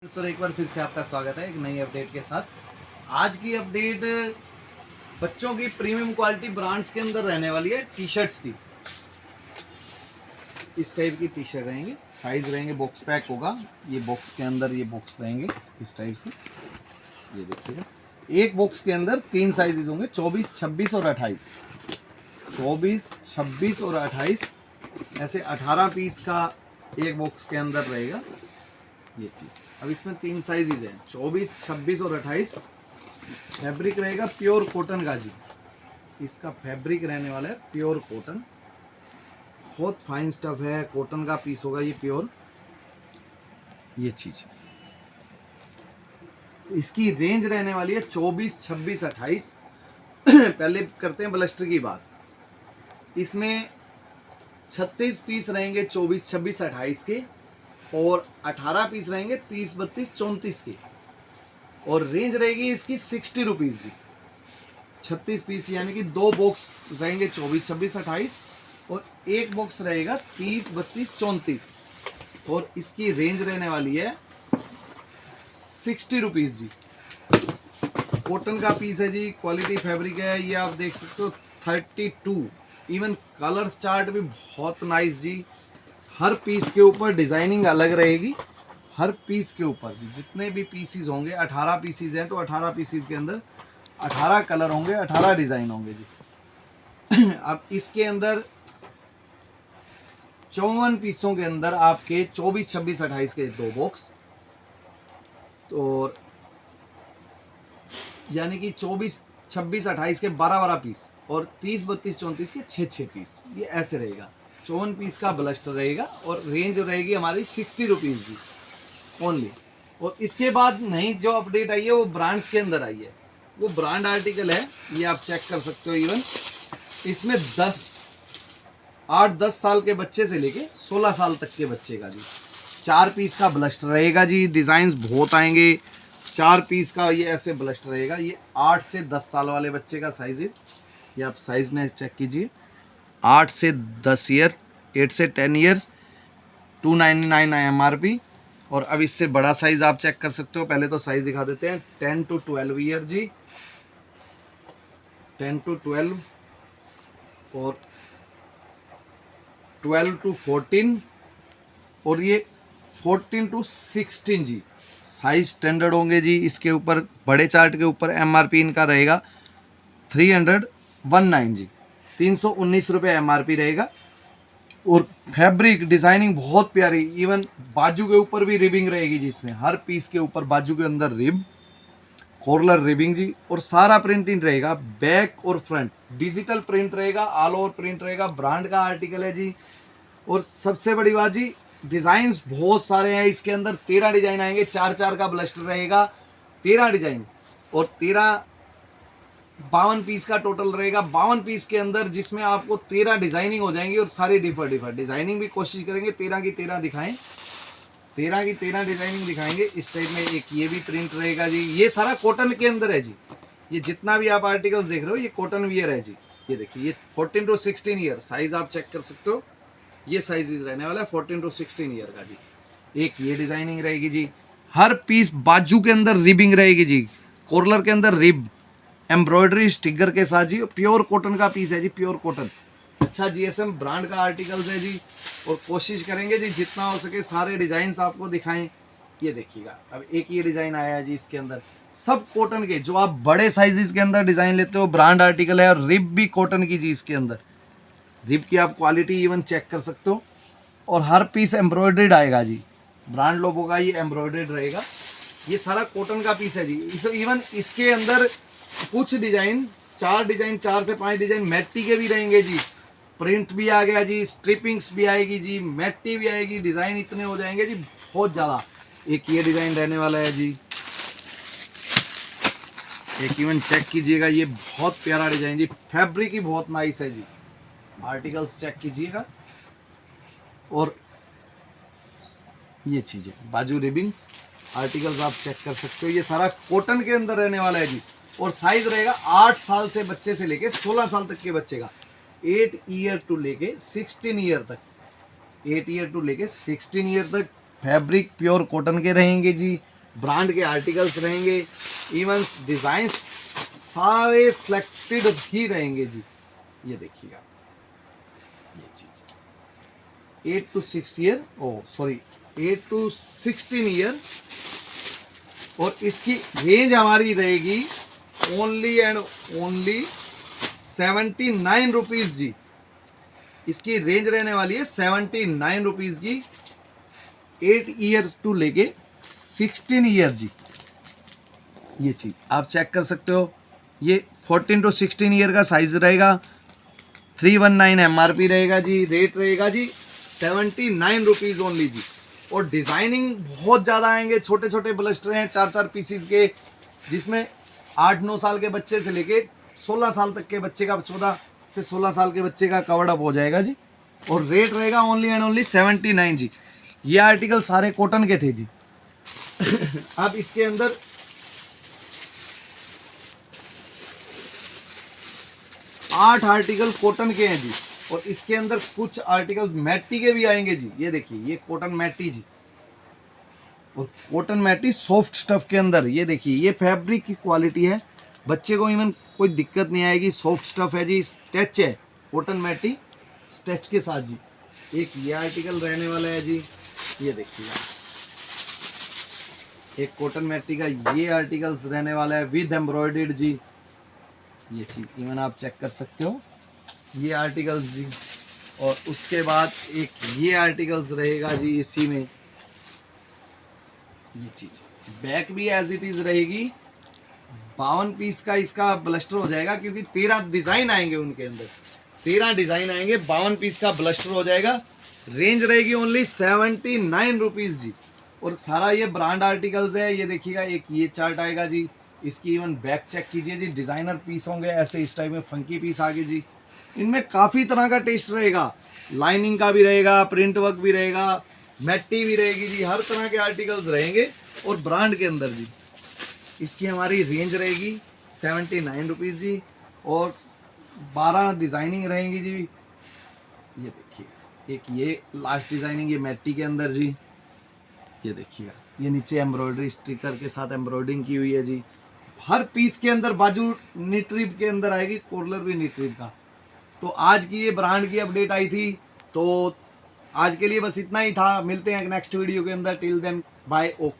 इस पर एक बार फिर से आपका स्वागत है एक नई अपडेट के साथ। आज की अपडेट बच्चों की प्रीमियम क्वालिटी ब्रांड्स के अंदर रहने वाली है। टी शर्ट्स की इस टाइप की टी शर्ट रहेंगे, साइज रहेंगे, बॉक्स पैक होगा। ये बॉक्स के अंदर ये बॉक्स रहेंगे इस टाइप से। ये देखिएगा, एक बॉक्स के अंदर 3 साइजेज होंगे, 24, 26 और 28। 24, 26 और 28 ऐसे 18 पीस का एक बॉक्स के अंदर रहेगा ये चीज़। अब इसमें 3 साइजेज हैं, 24, 26 और 28। फैब्रिक रहेगा प्योर कॉटन का जी। इसका फैब्रिक रहने वाला है प्योर कॉटन, बहुत फाइन स्टफ है, कॉटन का पीस होगा ये प्योर। ये चीज़ इसकी रेंज रहने वाली है 24, 26, 28। पहले करते हैं ब्लस्टर की बात। इसमें 36 पीस रहेंगे 24, 26, 28 के, और 18 पीस रहेंगे 30, 32, 34 के, और रेंज रहेगी इसकी 60 रुपीज़ जी। 36 पीस यानी कि 2 बॉक्स रहेंगे 24, 26, 28, और एक बॉक्स रहेगा 30, 32, 34, और इसकी रेंज रहने वाली है 60 रुपीज़ जी। कॉटन का पीस है जी, क्वालिटी फैब्रिक है, ये आप देख सकते हो। 32 इवन कलर्स चार्ट भी बहुत नाइस जी। हर पीस के ऊपर डिजाइनिंग अलग रहेगी, हर पीस के ऊपर जितने भी पीसीज होंगे, 18 पीसीज हैं तो 18 पीसीज के अंदर 18 कलर होंगे, 18 डिजाइन होंगे जी। अब इसके अंदर 54 पीसों के अंदर आपके 24, 26, 28 के 2 बॉक्स, तो यानी कि 24, 26, 28 के 12 पीस, और 30, 32, 34 के 6 पीस। ये ऐसे रहेगा। 54 पीस का ब्लस्टर रहेगा, और रेंज रहेगी हमारी 60 रुपीज़ की ओनली। और इसके बाद नई जो अपडेट आई है वो ब्रांड्स के अंदर आई है, वो ब्रांड आर्टिकल है, ये आप चेक कर सकते हो। इवन इसमें 8-10 साल के बच्चे से लेके 16 साल तक के बच्चे का जी 4 पीस का ब्लस्टर रहेगा जी। डिज़ाइंस बहुत आएंगे। 4 पीस का ये ऐसे ब्लस्टर रहेगा। ये 8 से 10 साल वाले बच्चे का साइज, ये आप साइज ने चेक कीजिए। 8 से 10 ईयर, 8 से 10 ईयर्स, 299 MRP। और अब इससे बड़ा साइज आप चेक कर सकते हो। पहले तो साइज दिखा देते हैं। 10 to 12 ईयर जी, 10 to 12, और 12 to 14, और ये 14 to 16 जी। साइज स्टैंडर्ड होंगे जी। इसके ऊपर बड़े चार्ट के ऊपर MRP इनका रहेगा 319 जी, 319 रुपये MRP रहेगा। और फैब्रिक डिजाइनिंग बहुत प्यारी, इवन बाजू के ऊपर भी रिबिंग रहेगी जी। इसमें हर पीस के ऊपर बाजू के अंदर रिब, कॉर्नर रिबिंग जी, और सारा प्रिंटिंग रहेगा। बैक और फ्रंट डिजिटल प्रिंट रहेगा, ऑल ओवर प्रिंट रहेगा। ब्रांड का आर्टिकल है जी। और सबसे बड़ी बात जी, डिजाइन बहुत सारे हैं इसके अंदर। 13 डिजाइन आएंगे, 4-4 का ब्लस्टर रहेगा, 13 डिजाइन, और 52 पीस का टोटल रहेगा। 52 पीस के अंदर जिसमें आपको 13 डिजाइनिंग हो जाएंगी, और सारी डिफर डिजाइनिंग भी कोशिश करेंगे 13 की 13 दिखाएं, 13 की 13 डिजाइनिंग दिखाएंगे इस टाइप में। एक ये भी प्रिंट रहेगा जी। ये सारा कॉटन के अंदर है जी। ये जितना भी आप आर्टिकल्स देख रहे हो ये कॉटन वियर है जी। ये देखिए, ये 14 to 16 ईयर साइज आप चेक कर सकते हो। ये साइज रहने वाला है 14 to 16 ईयर का जी। एक ये डिजाइनिंग रहेगी जी। हर पीस बाजू के अंदर रिबिंग रहेगी जी, कॉर्नर के अंदर रिब, एम्ब्रॉयडरी स्टिकर के साथ जी। प्योर कॉटन का पीस है जी, प्योर कॉटन। अच्छा GSM ब्रांड का आर्टिकल्स है जी। और कोशिश करेंगे जी जितना हो सके सारे डिजाइन आपको दिखाएं। ये देखिएगा, अब एक ये डिजाइन आया है जी इसके अंदर, सब कॉटन के। जो आप बड़े साइजेस के अंदर डिजाइन लेते हो ब्रांड आर्टिकल है। और रिब भी कॉटन की जी। इसके अंदर रिब की आप क्वालिटी इवन चेक कर सकते हो। और हर पीस एम्ब्रॉयडर्ड आएगा जी, ब्रांड लोगों का ये एम्ब्रॉयडर्ड रहेगा। ये सारा कॉटन का पीस है जी। इवन इसके अंदर कुछ डिजाइन, 4 से 5 डिजाइन मैटी के भी रहेंगे जी। प्रिंट भी आ गया जी, स्ट्रिपिंग्स भी आएगी जी, मैटी भी आएगी। डिजाइन इतने हो जाएंगे जी, बहुत ज्यादा। एक ये डिजाइन रहने वाला है जी। एक इवन चेक कीजिएगा, ये बहुत प्यारा डिजाइन जी। फैब्रिक ही बहुत नाइस है जी। आर्टिकल्स चेक कीजिएगा। और ये चीजें बाजू रिबिंग्स, आर्टिकल्स आप चेक कर सकते हो। ये सारा कॉटन के अंदर रहने वाला है जी। और साइज रहेगा 8 साल से बच्चे से लेके 16 साल तक के बच्चे का, 8 ईयर टू लेके 16 ईयर तक, 8 ईयर टू लेके 16 ईयर तक। फैब्रिक प्योर कॉटन के रहेंगे जी। ब्रांड के आर्टिकल्स रहेंगे, इवन डिजाइन सारे सिलेक्टेड ही रहेंगे जी। ये देखिएगा, ये चीज 8 to 6 year, oh sorry 8 to 16 year, और इसकी रेंज हमारी रहेगी ओनली एंड ओनली 79 रुपीज जी। इसकी रेंज रहने वाली है 79 रुपीज की, 8 ईयर्स टू लेके 16 ईयर जी। ये चीज आप चेक कर सकते हो, ये 14 to 16 ईयर का साइज रहेगा, 319 MRP रहेगा जी, रेट रहेगा जी 79 रुपीज ओनली जी। और डिजाइनिंग बहुत ज़्यादा आएंगे, छोटे छोटे ब्लस्टर हैं 4-4 पीसीस के, जिसमें 8-9 साल के बच्चे से लेके 16 साल तक के बच्चे का, 14 से 16 साल के बच्चे का कवर्ड अप हो जाएगा जी। और रेट रहेगा ओनली एंड ओनली 79 जी। ये आर्टिकल सारे कॉटन के थे जी। अब इसके अंदर आठ आर्टिकल कॉटन के हैं जी, और इसके अंदर कुछ आर्टिकल्स मैटी के भी आएंगे जी। ये देखिए, ये कॉटन मैटी जी, और कॉटन मैटी सॉफ्ट स्टफ के अंदर। ये देखिए, ये फैब्रिक की क्वालिटी है, बच्चे को इवन कोई दिक्कत नहीं आएगी, सॉफ्ट स्टफ है जी, स्टेच है, कॉटन मैटी स्टेच के साथ जी। एक ये आर्टिकल रहने वाला है जी, ये देखिएगा, एक कॉटन मैटी का ये आर्टिकल्स रहने वाला है विद एम्ब्रॉयडर्ड जी। ये चीज इवन आप चेक कर सकते हो, ये आर्टिकल्स जी। और उसके बाद एक ये आर्टिकल्स रहेगा जी इसी में। ये चीज बैक भी एज इट इज रहेगी, 52 पीस का इसका ब्लस्टर हो जाएगा, क्योंकि 13 डिजाइन आएंगे उनके अंदर, 13 डिजाइन आएंगे, 52 पीस का ब्लस्टर हो जाएगा। रेंज रहेगी ओनली 79 रुपीज जी। और सारा ये ब्रांड आर्टिकल्स है। ये देखिएगा, एक ये चार्ट आएगा जी, इसकी इवन बैक चेक कीजिए जी, डिजाइनर पीस होंगे ऐसे, इस टाइप में फंकी पीस आगे जी। इनमें काफी तरह का टेस्ट रहेगा, लाइनिंग का भी रहेगा, प्रिंट वर्क भी रहेगा, मैटी भी रहेगी जी, हर तरह के आर्टिकल्स रहेंगे और ब्रांड के अंदर जी। इसकी हमारी रेंज रहेगी 79 रुपीज़ जी, और 12 डिजाइनिंग रहेंगी जी। ये देखिए, एक ये लास्ट डिजाइनिंग, ये मैटी के अंदर जी। ये देखिएगा, ये नीचे एम्ब्रॉयडरी स्टिकर के साथ एम्ब्रॉयडरिंग की हुई है जी। हर पीस के अंदर बाजू निट्रिप के अंदर आएगी, कॉर्लर भी निट्रिप का। तो आज की ये ब्रांड की अपडेट आई थी, तो आज के लिए बस इतना ही था। मिलते हैं नेक्स्ट वीडियो के अंदर, टिल देन बाय। ओके।